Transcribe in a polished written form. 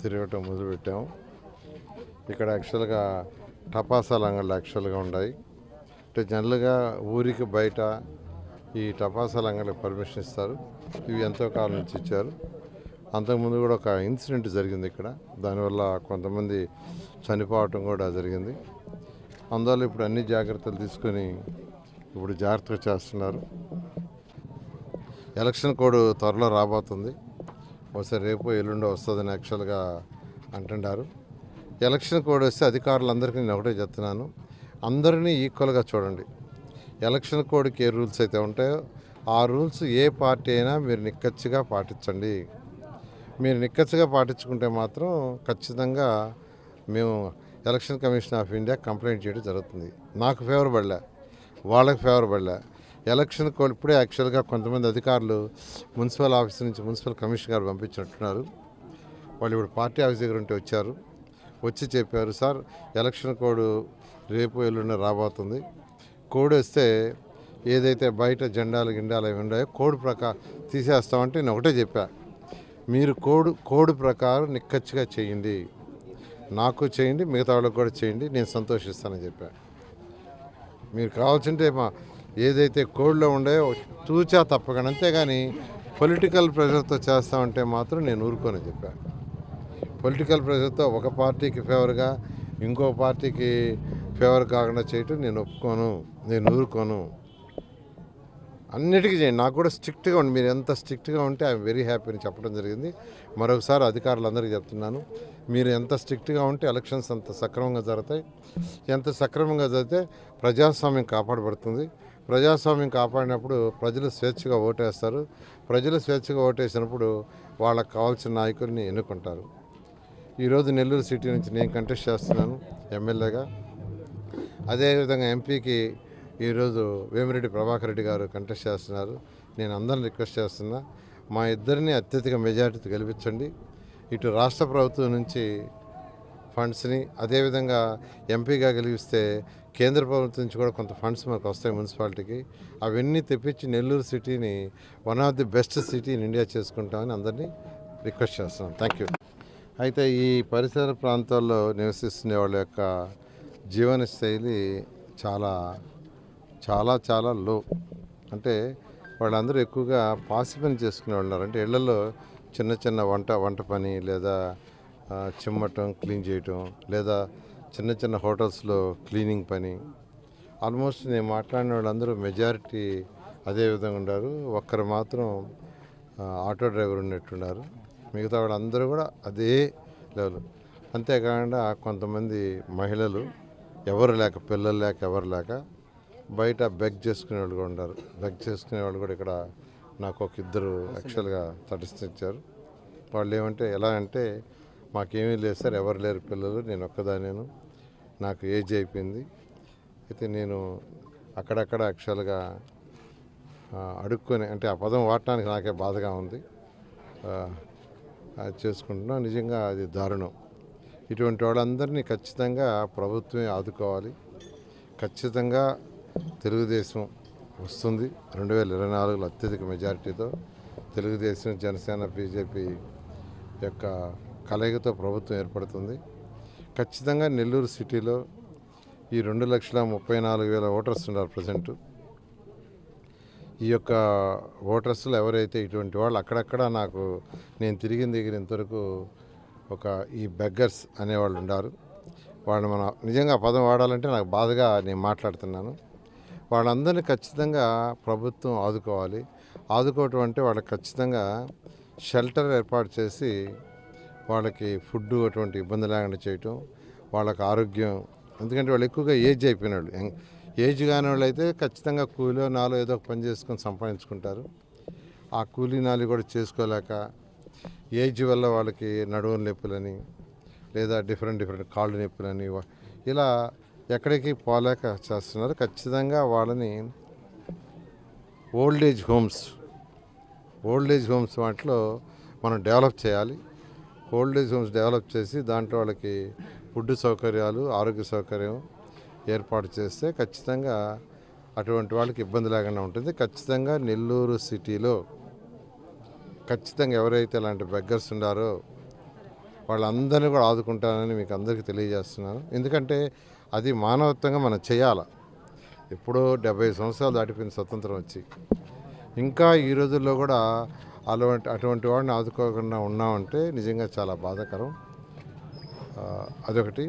తిరగటం మొదలుపెట్టాము. ఇక్కడ యాక్చువల్గా టపాసాలు అంగళ్ళు యాక్చువల్గా ఉన్నాయి. అంటే జనరల్గా ఊరికి బయట ఈ టపాసాల అంగళ్ళకి పర్మిషన్ ఇస్తారు. ఇవి ఎంతో కాలం నుంచి ఇచ్చారు. అంతకుముందు కూడా ఒక ఇన్సిడెంట్ జరిగింది ఇక్కడ. దానివల్ల కొంతమంది చనిపోవటం కూడా జరిగింది. అందువల్ల ఇప్పుడు అన్ని జాగ్రత్తలు తీసుకొని ఇప్పుడు జాగ్రత్తగా చేస్తున్నారు. ఎలక్షన్ కోడ్ త్వరలో రాబోతుంది. ఒకసారి రేపు ఎల్లుండో వస్తుందని యాక్చువల్గా అంటున్నారు. ఎలక్షన్ కోడ్ వస్తే అధికారులందరికీ నేను ఒకటే చెప్తున్నాను, అందరినీ ఈక్వల్గా చూడండి. ఎలక్షన్ కోడ్కి ఏ రూల్స్ అయితే ఉంటాయో ఆ రూల్స్ ఏ పార్టీ అయినా మీరు నిక్కచ్చిగా పాటించండి. మీరు నిక్కచ్చిగా పాటించుకుంటే మాత్రం ఖచ్చితంగా మేము election commission of India complaint చేయడం జరుగుతుంది. నాకు ఫేవర్ పడలే, వాళ్ళకి ఫేవర్ పడలే. ఎలక్షన్ కోడ్ ఇప్పుడే యాక్చువల్గా కొంతమంది అధికారులు మున్సిపల్ ఆఫీస్ నుంచి మున్సిపల్ కమిషనర్ గారు పంపించినట్టున్నారు. వాళ్ళు ఇప్పుడు పార్టీ ఆఫీస్ దగ్గర ఉంటే వచ్చి చెప్పారు, సార్ ఎలక్షన్ కోడ్ రేపు ఎల్లుండి రాబోతుంది. కోడ్ వస్తే ఏదైతే బయట జెండాలు గిండాలు అవి ఉన్నాయో కోడ్ ప్రకారం తీసేస్తామంటే నేను ఒకటే చెప్పా, మీరు కోడ్ ప్రకారం నిక్కచ్చిగా చేయండి, నాకు చేయండి, మిగతా వాళ్ళకి కూడా చేయండి, నేను సంతోషిస్తానని చెప్పా. మీరు కావాల్సింటే ఏదైతే కోడ్లో ఉన్నాయో తూచా తప్పకుండా, అంతేగాని పొలిటికల్ ప్రెషర్తో చేస్తామంటే మాత్రం నేను ఊరుకోనని చెప్పా. పొలిటికల్ ప్రెషర్తో ఒక పార్టీకి ఫేవర్గా ఇంకో పార్టీకి ఫేవర్ కాకుండా చేయటం నేను ఒప్పుకోను, నేను ఊరుకోను. అన్నిటికీ చేయండి, నాకు కూడా స్ట్రిక్ట్గా ఉండి, మీరు ఎంత స్ట్రిక్ట్గా ఉంటే ఐఎమ్ వెరీ హ్యాపీ అని చెప్పడం జరిగింది. మరొకసారి అధికారులందరికీ చెప్తున్నాను, మీరు ఎంత స్ట్రిక్ట్గా ఉంటే ఎలక్షన్స్ అంత సక్రమంగా జరుగుతాయి. ఎంత సక్రమంగా జరిగితే ప్రజాస్వామ్యం కాపాడబడుతుంది. ప్రజాస్వామ్యం కాపాడినప్పుడు ప్రజలు స్వేచ్ఛగా ఓటేస్తారు. ప్రజలు స్వేచ్ఛగా ఓటేసినప్పుడు వాళ్ళకు కావాల్సిన నాయకుడిని ఎన్నుకుంటారు. ఈరోజు నెల్లూరు సిటీ నుంచి నేను కంటెస్ట్ చేస్తున్నాను ఎమ్మెల్యేగా. అదేవిధంగా ఎంపీకి ఈరోజు వేమిరెడ్డి ప్రభాకర్ రెడ్డి గారు కంటెస్ట్ చేస్తున్నారు. నేను అందరిని రిక్వెస్ట్ చేస్తున్నా, మా ఇద్దరిని అత్యధిక మెజారిటీతో గెలిపించండి. ఇటు రాష్ట్ర ప్రభుత్వం నుంచి ఫండ్స్ని, అదేవిధంగా ఎంపీగా గెలిపిస్తే కేంద్ర ప్రభుత్వం నుంచి కూడా కొంత ఫండ్స్ మనకు వస్తాయి మున్సిపాలిటీకి. అవన్నీ తెప్పించి నెల్లూరు సిటీని one of the best city in India చేసుకుంటామని అందరినీ రిక్వెస్ట్ చేస్తున్నాను. Thank you. అయితే ఈ పరిసర ప్రాంతాల్లో నివసిస్తున్న వాళ్ళ యొక్క జీవన శైలి చాలా చాలా చాలా లో. అంటే వాళ్ళందరూ ఎక్కువగా పాసి పని చేసుకునే వాళ్ళు ఉన్నారు. అంటే ఇళ్లలో చిన్న చిన్న వంట పని, లేదా చిమ్మటం, క్లీన్ చేయటం, లేదా చిన్న చిన్న హోటల్స్లో క్లీనింగ్ పని. ఆల్మోస్ట్ నేను మాట్లాడిన వాళ్ళందరూ మెజారిటీ అదే విధంగా ఉన్నారు. ఒక్కరు మాత్రం ఆటో డ్రైవర్ ఉన్నట్టున్నారు. మిగతా వాళ్ళందరూ కూడా అదే లెవెల్. అంతేకాకుండా కొంతమంది మహిళలు ఎవరు లేక, పిల్లలు లేక, ఎవరు లేక బయట బెగ్ చేసుకునే వాళ్ళు కూడా ఉన్నారు. బెగ్ చేసుకునే వాళ్ళు కూడా ఇక్కడ నాకు ఒక ఇద్దరు యాక్చువల్గా తటస్థించారు. వాళ్ళు ఏమంటే ఎలా అంటే, మాకేమీ లేదు సార్, ఎవరు లేరు పిల్లలు, నేను ఒక్కదానేను, నాకు ఏజ్ అయిపోయింది. అయితే నేను అక్కడక్కడ యాక్చువల్గా అడుక్కొని, అంటే ఆ పదం వాడటానికి నాకే బాధగా ఉంది, అది చేసుకుంటున్నాం. నిజంగా అది దారుణం. ఇటువంటి వాళ్ళందరినీ ఖచ్చితంగా ప్రభుత్వమే ఆదుకోవాలి. ఖచ్చితంగా తెలుగుదేశం వస్తుంది 2024లో అత్యధిక మెజారిటీతో. తెలుగుదేశం, జనసేన, బీజేపీ యొక్క కలయికతో ప్రభుత్వం ఏర్పడుతుంది. ఖచ్చితంగా నెల్లూరు సిటీలో ఈ 2,34,000 ఓటర్స్ ఉన్నారు ప్రజెంటు. ఈ యొక్క ఓటర్స్లో ఎవరైతే ఇటువంటి వాళ్ళు అక్కడక్కడ నాకు నేను తిరిగిన దగ్గర ఇంతవరకు ఒక ఈ బెగ్గర్స్ అనేవాళ్ళు ఉన్నారు. వాళ్ళు మన నిజంగా ఆ పదం వాడాలంటే నాకు బాధగా నేను మాట్లాడుతున్నాను. వాళ్ళందరినీ ఖచ్చితంగా ప్రభుత్వం ఆదుకోవాలి. ఆదుకోవటం అంటే వాళ్ళకి ఖచ్చితంగా షెల్టర్ ఏర్పాటు చేసి వాళ్ళకి ఫుడ్ అటువంటి ఇబ్బంది లేకుండా చేయటం, వాళ్ళకి ఆరోగ్యం. ఎందుకంటే వాళ్ళు ఎక్కువగా ఏజ్ అయిపోయిన వాళ్ళు, ఏజ్ కాని వాళ్ళు అయితే ఖచ్చితంగా కూలీలో నాలో ఏదో ఒక పని చేసుకొని సంపాదించుకుంటారు. ఆ కూలీ నాలు కూడా చేసుకోలేక ఏజ్ వల్ల వాళ్ళకి నడువుల నొప్పులని, లేదా డిఫరెంట్ కాళ్ళు నొప్పులని, ఇలా ఎక్కడికి పోలేక చేస్తున్నారు. ఖచ్చితంగా వాళ్ళని ఓల్డ్ ఏజ్ హోమ్స్ వాటిలో మనం డెవలప్ చేయాలి. ఓల్డ్ ఏజ్ హోమ్స్ డెవలప్ చేసి దాంట్లో వాళ్ళకి ఫుడ్ సౌకర్యాలు, ఆరోగ్య సౌకర్యం ఏర్పాటు చేస్తే ఖచ్చితంగా అటువంటి వాళ్ళకి ఇబ్బంది లేకుండా ఉంటుంది. ఖచ్చితంగా నెల్లూరు సిటీలో ఖచ్చితంగా ఎవరైతే ఇలాంటి బెగ్గర్స్ ఉన్నారో వాళ్ళందరినీ కూడా ఆదుకుంటానని మీకు అందరికీ తెలియజేస్తున్నాను. ఎందుకంటే అది మానవత్వంగా మనం చేయాలి. ఎప్పుడో 75 సంవత్సరాలు దాటిపోయిన స్వతంత్రం వచ్చి ఇంకా ఈ రోజుల్లో కూడా అటువంటి వాడిని ఆదుకోకుండా ఉన్నామంటే నిజంగా చాలా బాధాకరం. అదొకటి.